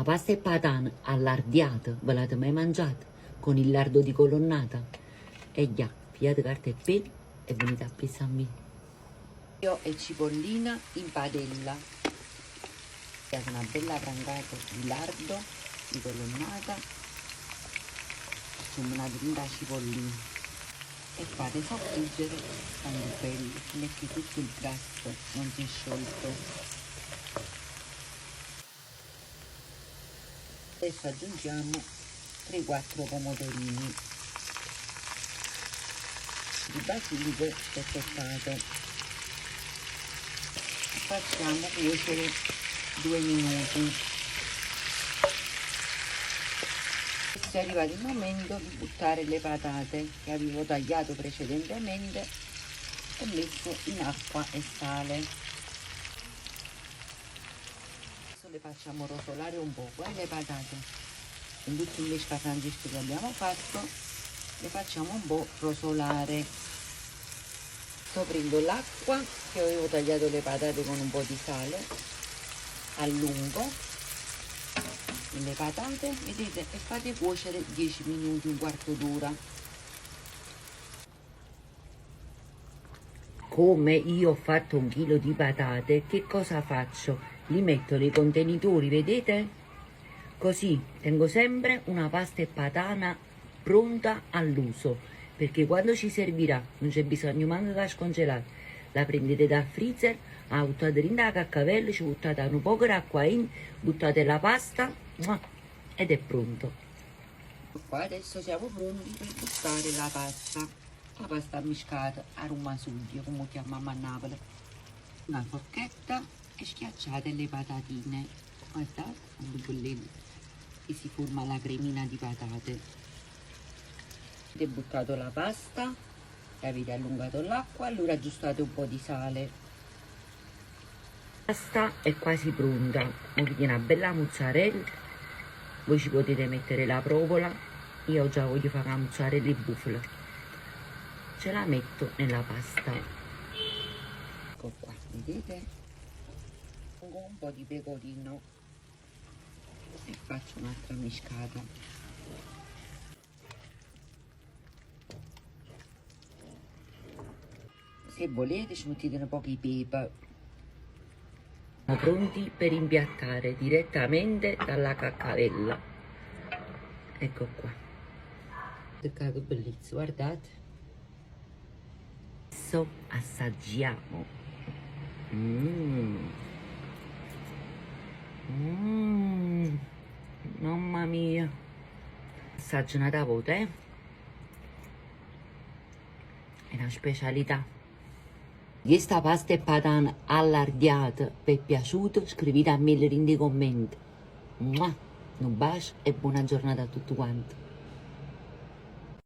pasta e patata allardiata, ve l'avete mai mangiata? Con il lardo di colonnata? E già, pigliate carta e penna e venite a pensare a me. Io e cipollina in padella. Pigliate una bella frangata di lardo, di colonnata, sfuminate in da cipollina e fate soffriggere quando belli, perché tutto il gas non si è sciolto. Adesso aggiungiamo 3-4 pomodorini di basilico spezzettato. Facciamo cuocere 2 minuti. Adesso è arrivato il momento di buttare le patate che avevo tagliato precedentemente e messo in acqua e sale. Le facciamo rosolare un po', le patate in tutti i mescafrangi che abbiamo fatto le facciamo un po' rosolare. Sto prendendo l'acqua che avevo tagliato le patate con un po' di sale a lungo, le patate, vedete, e fate cuocere 10 minuti, un quarto d'ora. Come io ho fatto 1 chilo di patate, che cosa faccio? Li metto nei contenitori, vedete? Così tengo sempre una pasta e patata pronta all'uso, perché quando ci servirà non c'è bisogno manco che scongelare. La prendete dal freezer, la buttate dentro la caccavella, ci buttate un po' di acqua in, buttate la pasta ed è pronto. Qua adesso siamo pronti per buttare la pasta miscata a rumasuglio, come chiamiamo a Napoli. Una forchetta e schiacciate le patatine, guardate quando bollete e si forma la cremina di patate. Avete buttato la pasta e avete allungato l'acqua, allora aggiustate un po' di sale. La pasta è quasi pronta, avete una bella mozzarella, voi ci potete mettere la provola, io già voglio fare la mozzarella di bufala, ce la metto nella pasta. Ecco qua, vedete? Pongo un po' di pecorino e faccio un'altra miscata. Se volete ci mettete un po' di pepe. Siamo pronti per impiattare direttamente dalla caccavella. Ecco qua. Guardate che bellissimo, guardate. Adesso assaggiamo. Mamma mia, assaggio una volta, è una specialità. Questa pasta e patata allardiata vi è piaciuto? Scrivete a me nei commenti. Un bacio e buona giornata a tutti quanti.